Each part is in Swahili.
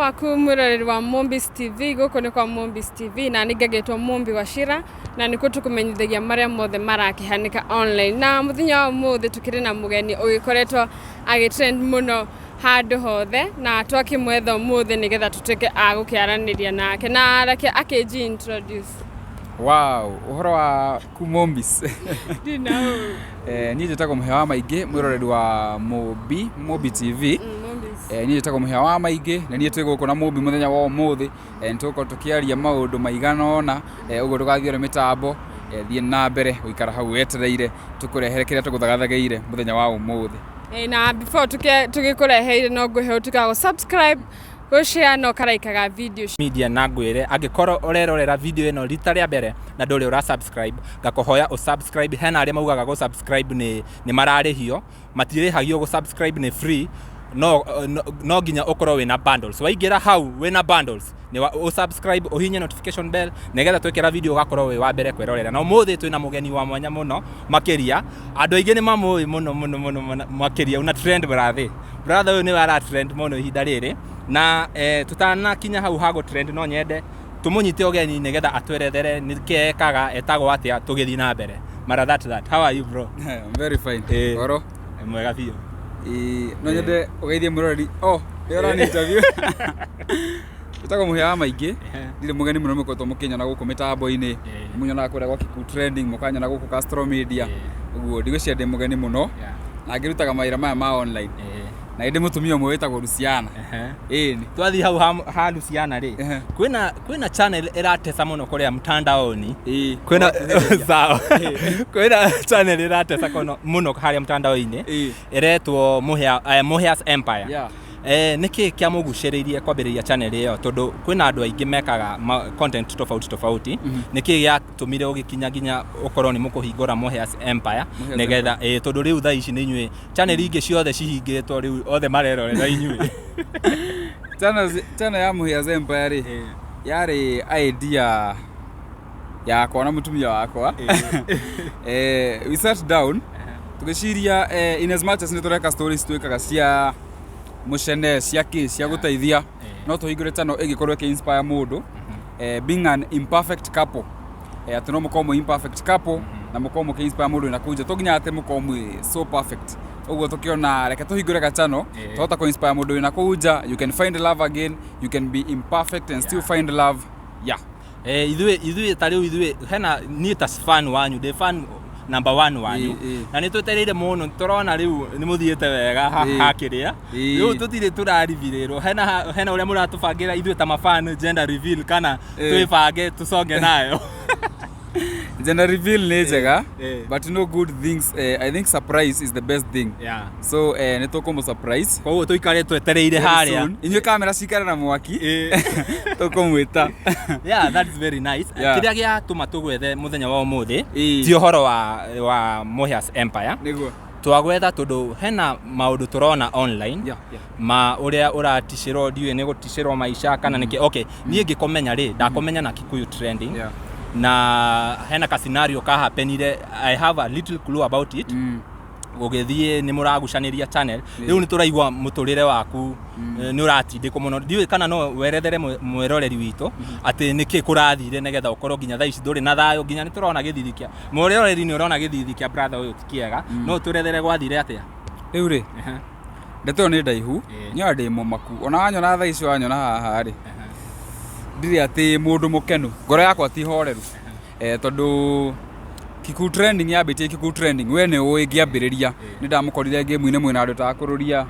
Kumuraga wa Mombis TV guko ni kwa Mombis TV na nigagetwo Mombi wa Shira na niko tukumenyithagia maria mothe marakihanika online na muthenya wa muthe tukiri na mugeni ugikoretwo agitrend muno handu hothe na twakimwetha muthe nigetha tuteke agukiaraniria nake na reke akeji introduce. Wow, uhoro wa ku Mombis. Dinao. Ni njitagwo Muhia wa maingi mwiroreri wa Mobi TV. Ni njitagwo Muhia wa maingi na ni twiguko na Mobi muthenya wa umuthi nituko tukiaria maundu maigana ona uguo tugathiore mitambo thie na mbere uikara hau wetereire tukurehere kiria tukuthagathageire muthenya wa umuthi. Na before tugikureheire no nguhe tukago subscribe share no karaikaga video media na ngwire angikoro urerorera video ino rita ria mbere na nduri ura subscribe ngakohoya usubscribe hena aria maugaga go subscribe ni mararihio matirihagio go subscribe ni free no ginya okoro wina bundles waigira hau wina bundles ni usubscribe uhinye notification bell negetha twekera video gakorwo we wa mbere kwerorera na umuthi twina mugeni wa mwanya muno makiria andu aingi ni mamui muno makiria una trend brother uyu ni wara trend muno ihinda riri na tutana kinya hau hago trend no nyende tumunyite ogeni negetha atwerethere nikekaga etagwo atia tugithi na mbere mara that how are you bro? I'm very fine. Oro mwega bio no nyende ugeithie murori yora ni interview tutagwo Muhia wa maingi ndire mugeni muno mukoto mukinyana guku mitambo-ini munyona kuria gwa kiku trending mukanyana guku Castro Media uguo ndigwiciria ndi mugeni muno na ngirutaga maira maya ma online na indi mutumia umwe wetagwo Luciana ni twathi hau ha Luciana ri kwina channel iratesa muno kuria mtandaoni kwina sawa kwina channel iratesa muno haria mtandaoni iretwo Muhia's Empire niki kia muguciririe kwambiriria channel iyo tondu kwina andu aingi mekaga content tofauti niki gia tumire ugikinya ginya ukorwo ni mukuhingura Muhia's Empire negetha tondu riu tha ici ni inyui channel ingi ciothe cihingitwo riu othe marerorera inyui channel ya Muhia's Empire ri yari idea ya kona mutumia wakwa we sat down tugiciria in as much as ni tureka stories twikaga cia mushene yake cia guteithia no tuhingure channel igikorwo ke inspire mundu being an imperfect couple atuno mukomo imperfect couple na mukomo ke inspire mundu na kuja toginya ate mukomo so perfect uguo tukiona reke tuhingure ka channel tuhota ko inspire mundu na kuja you can find love again, you can be imperfect and still find love. Ithui tariu ithui hena ni ta fan wanyu the fan number 1 wanyu na ni twetereire muno turona riu ni muthiete wega hakiria riu tutire turarivirirwo hena uria muratubangira ithui ta mafan gender reveal kana twibange tusonge nayo gender reveal ni njega but no good things. I think surprise is the best thing. So ni tukomo surprise kwa tuikare twetereire haria inyo kamera cikara na mwaki tukomwita. That is very nice. Kiria gia tuma tugwethe muthenya wa umuthi ti uhoro wa Muhia's Empire niguo twagwetha tondu hena maundu turona online ma uria uratishirwo ndiwe ni gutishirwo maisha kana niki nie ngikomenya ri ndakomenya na Kikuyu trending na hena ka scenario ka happenire I have a little clue about it ugethie ni muragucaniria channel riu ni turaigwa muturire waku ni uratindiko muno ndiwe kana no werethere mwiroreri witu ati niki kurathire negetha ukorwo ginya tha ici nduri na thayo ginya ni turona githithikia mwiroreri ni urona githithikia brother uyu tikiega no turethere gwathire atia riu ri ndeto ni ndaihu nya ndi mumaku ona wanyona tha ici wanyona haha ri ndiri ati mundu mukenu ngoro yakwa ti horeru tondu Kiku trending yabitie Kiku trending we ne uingiambiriria ni ndamukorire game ine mwina andu takururia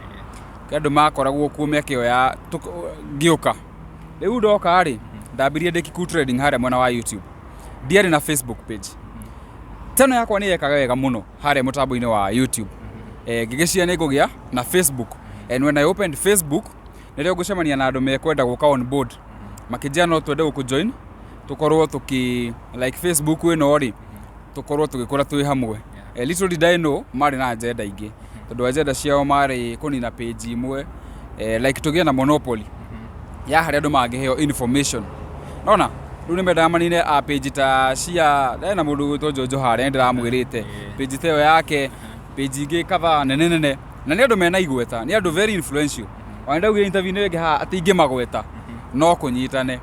kandu makoragwo kuo mekeo ya ngiuka riu ndoka ri ndambirie ndi Kiku trending haria mwena wa YouTube ndiari na Facebook page tano yakwa ni yekaga wega muno haria mutambo-ini wa YouTube ngigicia ni ngugia na Facebook and when I opened Facebook nirio ngucemania na andu mekwenda guka on board makijia no twende gukujoin tukorwo tuki like Facebook ino ri tukorwo tugikora twi hamwe little did I know mari na agenda ingi tondu agenda ciao mari kunina page imwe like tugia na monopoly ya haria andu mangiheo information nona riu ni menda manine a page ta cia na mundu to Jojo haria ndiramwirite page teo yake page ingi kadha nene na ni andu mena igweta ni andu very influential wanda ugire interview ne ha ati inge magweta no kunyitane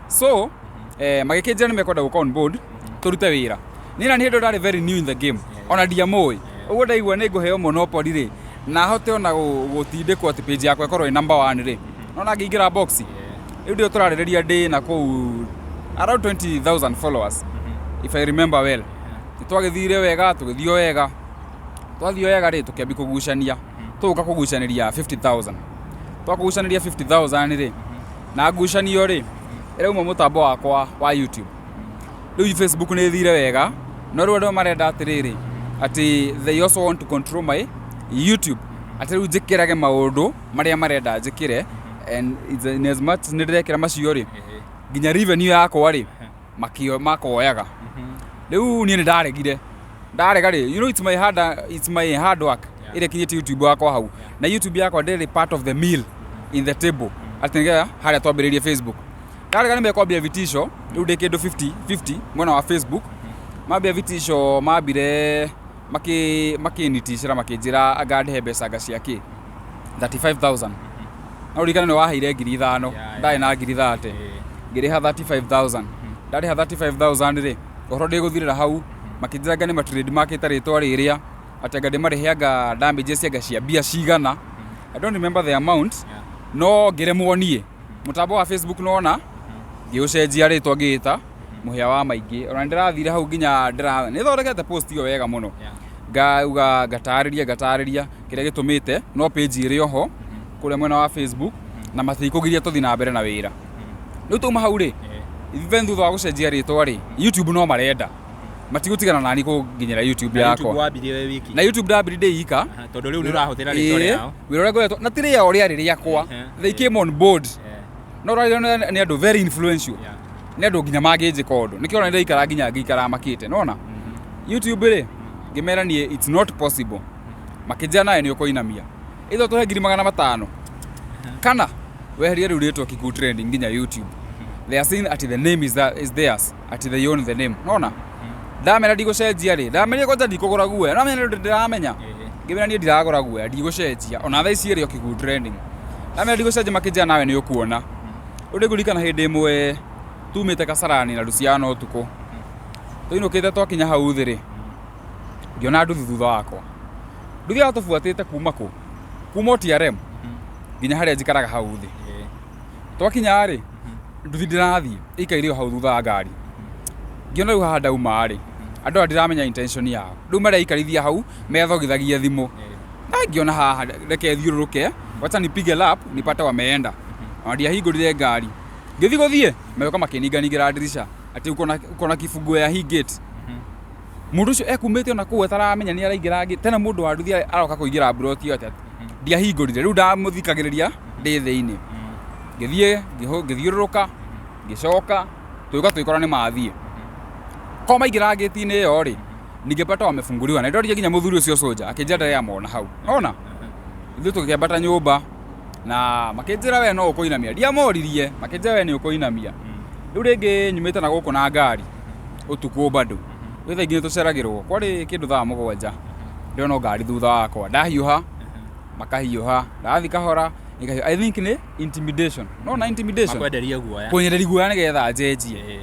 so magikinjira ni mekwenda go on board turute wira nina ni ndo ndari very new in the game ona dia moy ugo ndaigua ni nguheo monopoly ri na hote ona gutindikwo ati page yakwa ikorwo i number 1 ri nona ngingira box ndio turarireria ndi na ku around 20,000 followers if I remember well twagithire wega tugithio wega twathio wega ri tukiambi kugucania tuka kugucaniria 50,000 twakugucaniria 50,000 ri na ngucanio ri irauma mutambo wakwa wa YouTube riu Facebook ni thire wega no riu andu marenda atiriri ati they also want to control my YouTube ati riu njikirage maundu maria marenda njikire and in as much as ndirekira macio ri ginya revenue yakwa ri makio makoyaga riu ni ndaregire ndarega ri you know it's my hard work ire kinyite YouTube yakwa hau na YouTube yakwa daily part of the meal in the table atinga haria twambiririe Facebook ndarega ni mekwambia vitisho riu ndikindu 50 mwena wa Facebook mambia vitisho mambire makinitishira makinjira agande mbeca ngaciake 35,000 na urikana ni waheire 5,000 ndai na 30 ngiriha 35,000 ndariha 35,000 ri ohoro ndiguthirira hau makinjira ngane ma trade market ritwa riria atanga ndimariheanga damages cia bia cigana I don't remember the amount no ngiremwo nie mutambo wa Facebook nona ngiucenjia ritwa ngita Muhia wa maingi ona ndirathire hau nginya ndira ni thondekete post iyo wega muno ngauga gatariria kiria gitumite no page iri oho kuria mwena wa Facebook na matikugiria tuthi na mbere na wira riu tuma hau ri even thutha wa gucenjia ritwa ri YouTube no marenda matigutigana nani kunginyira YouTube yakwa na YouTube ndambiri ndiika tondu riu ni urahuthira ritwa riao wira ngoretwo na tiri ya uria riri yakwa they came on board no right ni andu very influential ni andu nginya manginjika undu nikio na ndaikara nginya ngikara makite nona YouTube ri ngimera ni it's not possible makijana naye ni ukoinamia itho tuhe 500 kana weherie riu ritwa kiku trending nginya YouTube they are saying at the name is theirs at they own the name nona ndamera ndigucenjia ri ndamenya kwanza ndikugura guoya ndamenya ndiramenya ngimera ni ndiragura guoya ndigucenjia ona tha ici ri kiku trending ndamenya ndigucenjia makijana nawe ni ukuona undigurikana hindi imwe tumite kasarani na Luciano tuko tuinukite twakinya hau thiri ngiona nduthi thutha wakwa nduthi atubuatite kuma TRM nginya haria njikaraga hau thi twakinya ri nduthi ndirathii ikairio hau thutha wa ngari ngiona riu haha ndauma ri andu ndiramenya intention yao riu maraikarithia hau methogithagia thimu ngiona haha reke thiururuke wacha nipige lap nipate wameenda ndia hingurire ngari ngithi guthie meyoka makiningira dirisha ati uko na kifungo ya hi gate mundu ucio ekumite ona ku etaramenya ni araingira tena mundu wa nduthi aroka kuingira broti ati ndia hingurire riu ndamuthikagiriria ndi thiini ngithie ngithiururuka ngicoka twikora ni mathie ko maingira gate ni yo ri ningepata wamefunguliwa na ndoria nginya muthuri ucio soja akinjira ya mona hau ona ithu tukibata nyumba na makinjira we no ukoinamia ndiamoririe makinjira we ni ukoinamia riu ringi nyumite na guku na ngari utuku bado wetha nginya tuceragirwo kwari kindu thaa 7 ndiona ngari thutha wakwa ndahiuha makahiuha ndathi kahora I think ni intimidation no na intimidation makwenderia guoya kunyereria guoya nigetha njenjie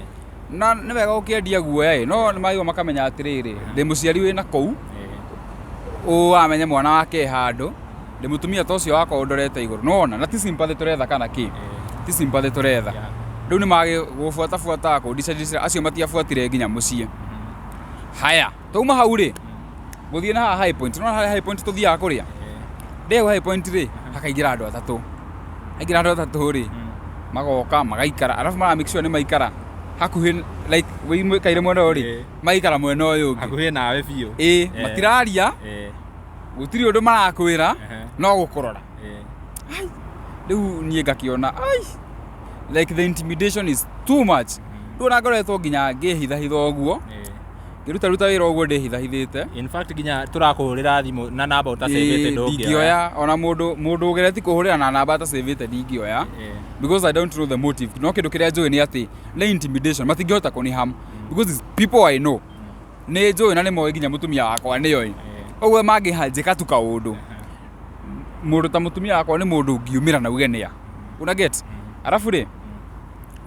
na ni wega ukiendia guoya no ni maigo makamenya atiriri ndi muciari wina kou amenya mwana wake handu ndi mutumia tocio wako ndorete iguru nona na ti sympathy turetha kana ki ti sympathy turetha riu ni magi gufuata ko dicajira acio matiafuatire nginya mucie haya tuma hau ri guthie na high point no high point tuthiaga kuria ndeu high point ri hakaingira andu atatu ri magoka magaikara alafu mara make sure ni maikara hakuhi like we kaire mwena ri maikara mwena uyu hakuhi nawe biu matiraria gutiri undu marakwira no gukurora riu nie ngakiona like the intimidation is too much ndona ngoretwo nginya ngihitha uguo ngiruta wira uguo ndihithahithite in fact nginya turakuhurira thimu na namba utasavete ndingioya ona mundu ugereti kuhurira na namba utasavete ndingioya because I don't know the motive no kindu kiria njui ni ati ni intimidation matingihota kuniham because these people I know ni njui na ni moe nginya mutumia wakwa ni yoi uguo mangihanjika tu kaundu mundu ta mutumia akwa ni mundu ungiumira na ugenia una get arafu ri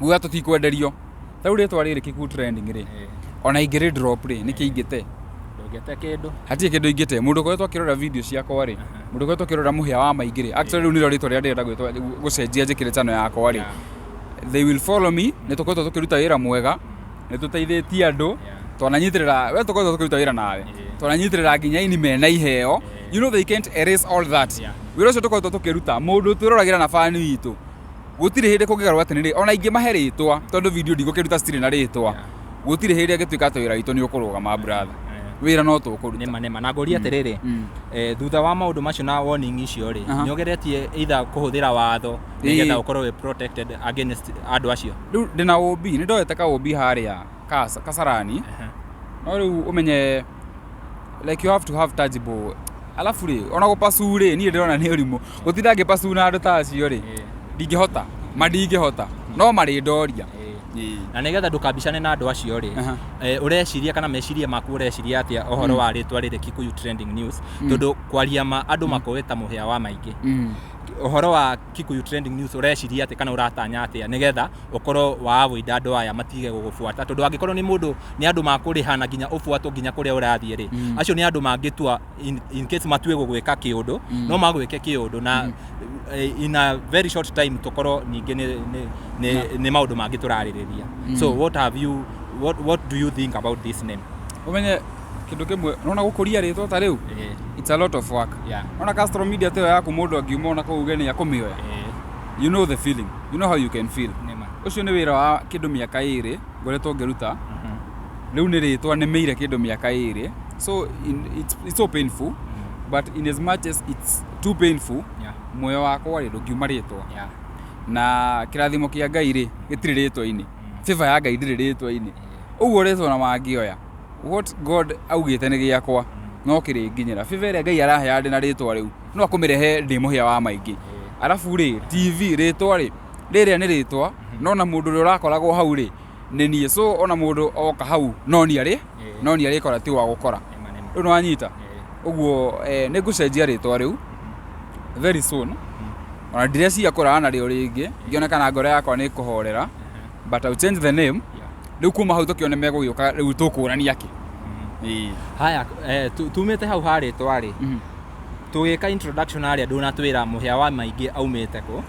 guga tutikwenderio tau ritwa riri kiku trending ri ona ingiri drop ri niki ingite ndogete kindu hatie kindu ingite mundu kwetwa kirora video ciakwa ri mundu kwetwa kirora muhia wa maingi ri actually ru ni ritwa ria ndenda gwetwa gucenjia njikire channel yakwa ri they will follow me ni tukwetwa tukiruta wira mwega ni tuteithĩtie andu twananyitirira we tukwetwa tukiruta wira nawe twananyitirira nginya ini mena iheo you know they can't erase all that wira ucio tukwetwa tukiruta mundu twiroragira na fani witu gutire hindi kungigarwa atiniri ona ingi mahe ritwa tondu video ndigukiruta stiri na ritwa gutire hindi agituika ati wira witu ni ukurugama brother wira no tukuruta nema na ngori atiriri thutha wa maundu macio na warning icio ri nyogeretie either kuhuthira watho nigetha ukorwo we protected against andu acio riu ndina OB ni ndoete ka OB haria kasarani no riu umenye like you have to have tangible alafu ri ona gupasu ri ni ndirona ni urimu gutinda ngipasu na andu ta acio ri ndingihota mandingihota no mari ndoria na nigetha ndukabicane na andu acio ri ureciria kana meciria maku ureciria atia ohoro wa ritwa riri Kikuyu trending news tondu kwaria andu makoeta muhia wa maingi ohoro wa Kikuyu trending news ureciria atia kana uratanya atia nigetha ukorwo wa avoid andu aya matige gugufuata tondu angikorwo ni mundu ni andu makurihana nginya ufuatwo nginya kuria urathie ri acio ni andu mangitua in case matue gugwika kiundu no magwike kiundu na in a very short time tukorwo ningi ni maundu mangi turaririria so what do you think about this name umenye kindu kimwe nona gukuria ritwa ta riu it's a lot of work ona castro media teo yaku mundu angiuma ona ku ugeni ya kumioya you know the feeling you know how you can feel ucio ni wira wa kindu miaka iri ngoretwo ngeruta riu ni ritwa ni meire kindu miaka iri so it's so painful but in as much as it's too painful moyo wakwa ri ngiuma ritwa na kirathimo kia Ngai ri gitiri ritwa-ini favor ya Ngai ndiri ritwa-ini uguo ritwa na mangioya what God augite ni giakwa no kiri nginyira favor ria Ngai arahe andi na ritwa riu no akumirehe ndi muhia wa maingi arafu ri TV ritwa ri riria ni ritwa no na mundu uri urakoragwo hau ri ni nie so ona mundu oka hau no ni ari kora ti wa gukora riu no anyita uguo ni gucenjia ritwa riu very soon ona diresi kurana rio ringi ngiona kana ngoro yakwa ni kuhorera but I'll change the name riu kuma hau tukione megugioka riu tukurani yake haya tumete hau haritwa ri tugika introduction aria ndunatwira muhia wa maingi aumite ku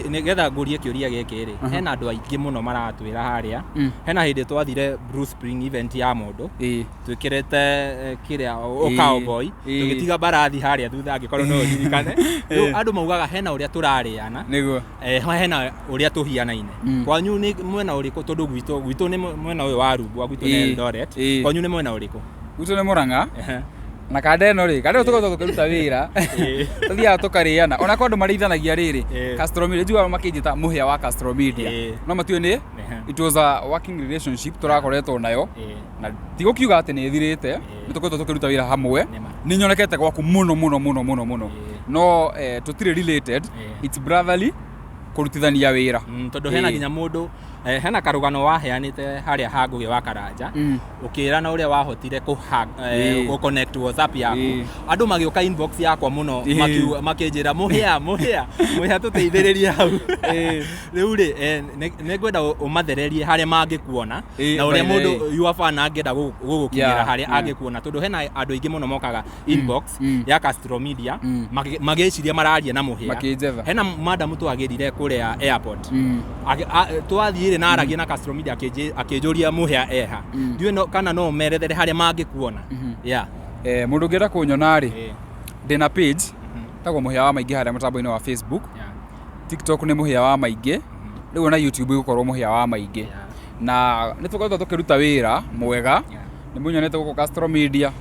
nigetha ngurie kiuria giki ri hena andu aingi muno maratwira haria hena hindi twathire Bruce Spring event ya mundu twikirete kiria cowboy tugitiga barathi haria thutha angikorwo no ririkane andu maugaga hena uria turariana niguo hena uria tuhianaine kwanyu ni mwena uriku tondu gwitu ni mwena uyu wa Rumbwa gwitu ni Eldoret kwanyu ni mwena uriku gwitu ni Murang'a na kadeno ri kadeno tukiruta wira tuthia tukariana ona kondu marithanagia riri Castro Media jua makijita muhia wa Castro Media no matuye ni it was a working relationship turakoretwo nayo na tigo kiuga ati ni thirite ni tukoretwo tukiruta wira hamwe ni nyonekete gwaku muno no tutire related it's brotherly kurutithania wira tondu hena nginya mundu hena karugano waheanite haria hangugi wa Karanja ukira na uria wahotire ku connect WhatsApp yaku andu magioka inbox yakwa muno makinjira muhia tuteithiririe hau riu ri ningwenda umathererie haria mangikuona na uria mundu your fan angenda gugukinyira haria angikuona tondu hena andu aingi muno mokaga inbox ya Castro Media magiciria mararia na muhia hena madam twagirire kuria airport twathire na aragia na Castro Media akinjuria muhia eha ndiwe kana no merethere haria mangikuona mundu ngienda kunyona ri ndina page tagwo muhia wa maingi haria mutambo-ini wa Facebook TikTok ni muhia wa maingi riu na YouTube gukorwo muhia wa maingi na ni tukoretwo tukiruta wira mwega ni munyonete guko Castro Media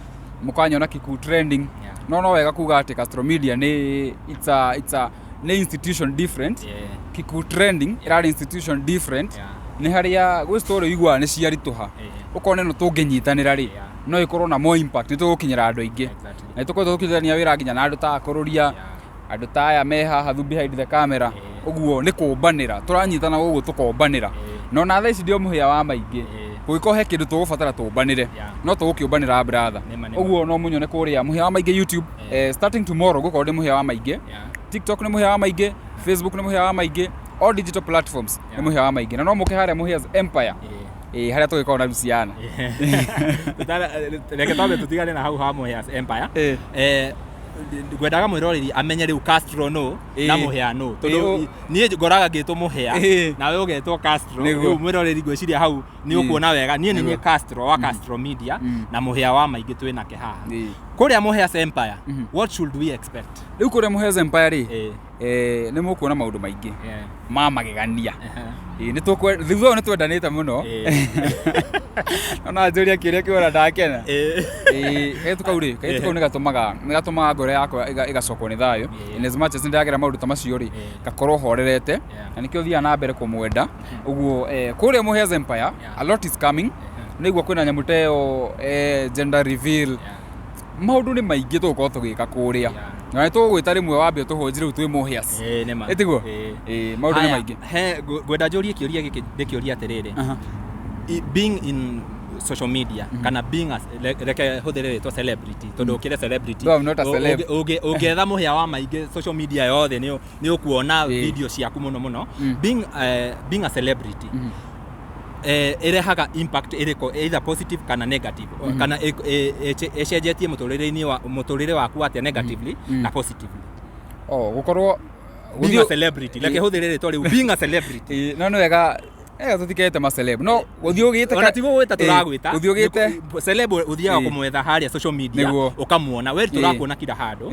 mukanyona Kikuyu trending no wega kuga ati Castro Media ni it's a ni institution different Kikuyu trending ira institution different ni haria gwe story igwa ni ciarituha ukone no tunginyitanira ri no ikorwo na more impact ni tugukinyira andu aingi na tukoretwo tukithania wira nginya na andu ta akururia andu ta aya me haha thu behind the camera uguo ni kumbanira turanyitana uguo tukombanira no na thaa ici ndio muhia wa maingi kugiko he kindu tugubatara tumbanire no tugukiumbanira brother uguo no munyone kuria Muhia wa maingi YouTube starting tomorrow gukorwo ndi Muhia wa maingi TikTok ni Muhia wa maingi Facebook ni Muhia wa maingi all digital platforms ni Muhia wa maingi na no muke haria Muhia's Empire haria tugikorwo na Luciana reke twabe tutigane na hau ha Muhia's Empire gwendaga mwiroreri amenye riu Castro no na Muhia no tondu nie ngoraga ngitwo Muhia nawe ugetwo Castro riu mwiroreri gwiciria hau ni ukuona wega nie ni Castro wa Castro Media na Muhia wa maingi twina ke haha kuria Muhia's Empire what should we expect riu kuria Muhia's Empire ri ni mukuona maundu maingi magegania ni tukwe thutho ni twendanite muno ona njuria kiria kiora ndakena tukauri ni gatumaga ngore yakwa igacokwo ni thayo in as much as ndagera maundu ta macio ri gakorwo horerete na nikio thia na mbere kumwenda uguo kuria Muhia's Empire a lot is coming niguo kwina nyamuteo gender reveal maundu ni maingi tugukorwo tugika kuria na tugwita rimwe wambe tuhunjire utwi Muhia's etiguo maundu ni maingi gwenda njurie kiuria giki ndikiuria atiriri being in social media kana being as reke huthire to celebrity tondu ukire celebrity ugetha Muhia wa maingi social media yothe ni ukuona video ciaku muno being a celebrity irehaga impact iriko either positive kana negative kana ecenjetie muturire waku atia negatively na positively gukorwo being a celebrity like huthire to riu being a celebrity no wega tutikete ma celeb no uthio gite ona tigo gwita turagwita uthio gite celeb uthiaga kumwetha haria social media ukamuona we turakuona kila handu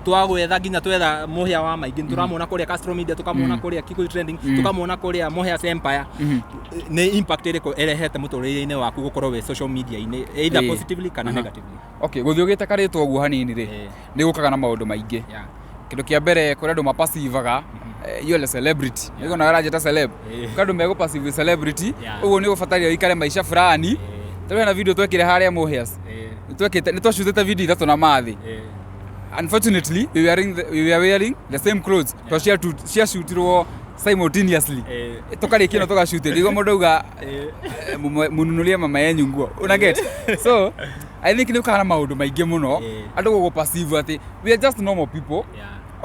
twagwetha nginya twetha Muhia wa maingi turamuona kuria Castro Media tukamuona kuria Kikuyu Trending tukamuona kuria Muhia's Empire ni impact iriko erehete muturire-ini waku gukorwo we social media ini either positively kana negatively okay guthio gite karitwo guo hanini ri ni gukaga na maundu maingi kindu kia mbere kuri andu mapasivaga yole celebrity niko na raja ta celeb kandu mego passive celebrity ugo ni gufataria ikare maisha fulani twe na video twekire haria Muhia's twekite ni twashutete video ithatu na mathi unfortunately we were wearing the same clothes to share shootirwo simultaneously tukari kino tugashoot digo munduga mununulia mama yenyu nguo una get so I think ni kana maundu maingi muno andu go passive ati we are just normal people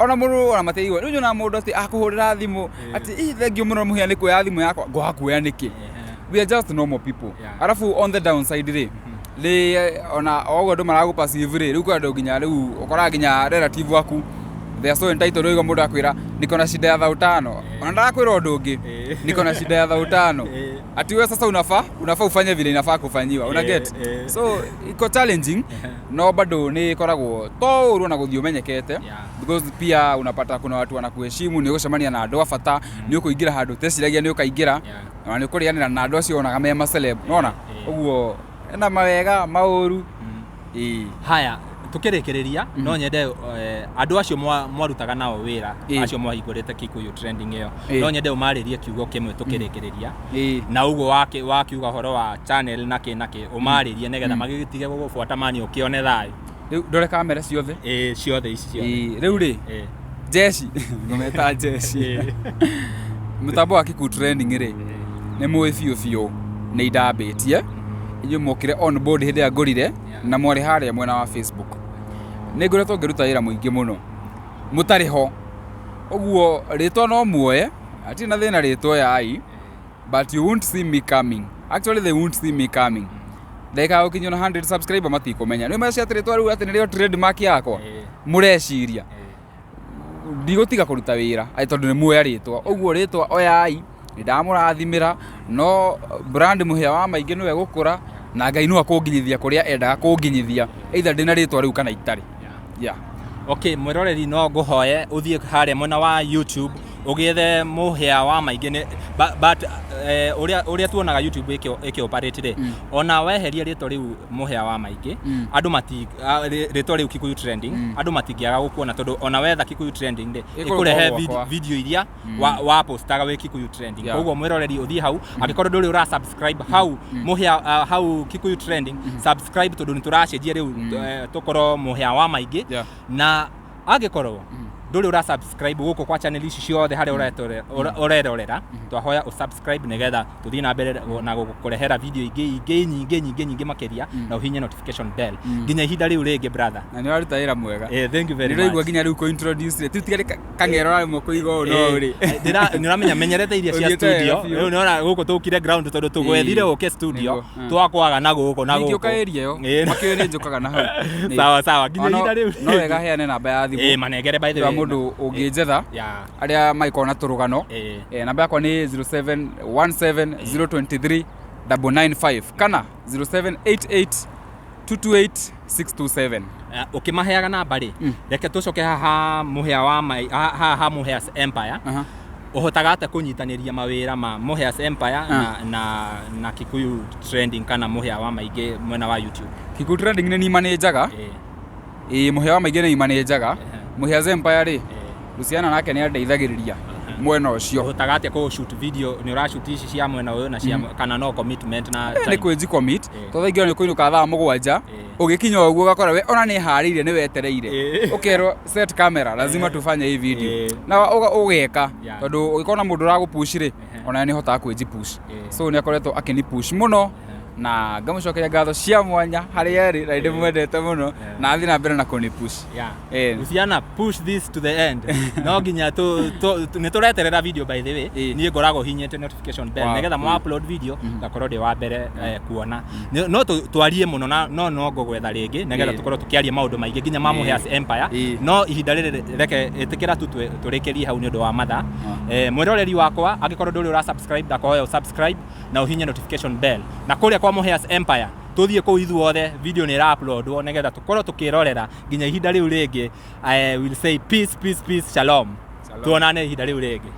ona muru ona mateiwa riu na mundu ati akuhurira thimu ati thengio muno Muhia ni kuya thimu yakwa ngo hakuya niki we are just normal people arafu on the downside ri ona ogo ndo maragu passive ri riu kwa ndo ginya riu ukora ginya relative waku they are so entitled riu mundu akwira niko na shida ya thautano ona ndakwira undu ungi niko na shida ya thautano ati wewe sasa unafaa ufanye vile inafaa kufanyiwa una get so iko challenging no bado ni koragwo to uru na guthio menyekete because pia unapata kuna watu wanakuheshimu ni gucemania na andu afata ni ukuingira handu teciragia ni ukaingira na ni kurianira na andu acio onaga me ma celeb unaona uguo ena mawega mauru haya tukirikiria no nyende andu acio mwarutaga nao wira acio mwahingurite Kikuyu Trending iyo no nyende umaririe kiugo kimwe tukirikiria na ugo wakiuga horo wa channel nake umaririe negetha magigitige gubufuata mani ukione thayo ndore kamera ciothe ciothe ici riu ri jeshi ngometa jeshi mutambo wa Kikuyu Trending ri ni mwe fiu ni idambitie inyu mokire on board hindi ya ngorire na mwari haria mwena wa Facebook ni ngoretwo ngiruta wira muingi muno mutari ho uguo ritwa no muoye ati na thina ritwa yai but you won't see me coming actually they won't see me coming ndeka ukinyo na 100 subscriber matikomenya ni macia ritwa riu ati nirio trademark yakwa mureciria ndigutiga kuruta wira ai tondu ni muoya ritwa uguo ritwa oyai ndamurathimira no brand Muhia wa maingi niwe gukura na Ngai no akunginyithia kuria endaga kunginyithia either ndina ritwa riu kana itari okay mwiroreri no nguhoye uthie haria mwena wa YouTube ugiethe Muhia wa maingi but uria tuonaga YouTube iki operate ri ona weheria ritwa riu Muhia wa maingi andu ritwa riu Kikuyu Trending andu matingiaga gukuona tondu ona wetha Kikuyu Trending ri ikurehe video iria wa postaga we Kikuyu Trending koguo mwiroreri uthie hau agikorwo nduri ura subscribe hau Muhia hau Kikuyu Trending subscribe tondu ni turacenjia riu tukorwo Muhia wa maingi na agikorwo nduri ura subscribe guko kwa channel ici ciothe hari urerorera twahoya usubscribe nigetha tuthii na mbere na gukurehera video nyingi makeria na uhinye notification bell nginya ihinda riu ringi brother na ni waruta wira mwega thank you very much niraigua nginya riu ko introduce tu tigari kangero ra moko igo no ri niramenya menyerete iria cia studio riu niona guko tukire ground tondu tugwethire uke studio twakwaga na guko ningio kaeria yo makio ni njukaga na hau sawa nginya ihinda riu no wega heane namba ya thimu manengere by the way mundu ungijetha aria maikona turugano namba yakwa ni 0717023995 kana 0788228627 ukimaheaga namba ri reke tucoke haha Muhia wa haha Muhia's Empire uhotaga ate kunyitaniria mawira ma Muhia's Empire na Kikuyu trending kana Muhia wa maingi mwena wa YouTube Kikuyu trending ni manager Muhia wa maingi ni manager Muhia's Empire ri Luciana nake ni andeithagiriria mwena ucio uhotaga ate ko shoot video ni ura shoot ici cia mwena uyu na cia kana no commitment na ni kwiji commit to thaingio ni kuinuka thaa mugwanja ugikinya uguo gakora we ona ni hariire ni wetereire ukero set camera lazima tufanye hii video na ugeka tondu ugikona mundu ragupush ri ona ni hotaga kwiji push so ni akoretwo akini push muno na ngamucokeria ngatho cia mwanya hari eri na ndi mwendete muno na athi na mbere na kuni push Luciana push this to the end no nginya ni tureterera video by the way ni ngorago hinyete notification bell nigetha mu upload video ngakorwo ndi wa mbere kuona no twarie muno no ngogwetha ringi nigetha tukorwo tukiaria maundu maingi nginya ma Muhia's Empire no ihinda riri reke itikira turikirie hau ni undu wa matha mwiroreri wakwa angikorwo nduri ura subscribe ndakoya subscribe na uhinye notification bell na kuria kwa Muhia's Empire tuthie ku ithuothe video ni ra upload wo nigetha tukorwo tukirorera nginya ihinda riu ringi I will say peace shalom tuonane ihinda riu ringi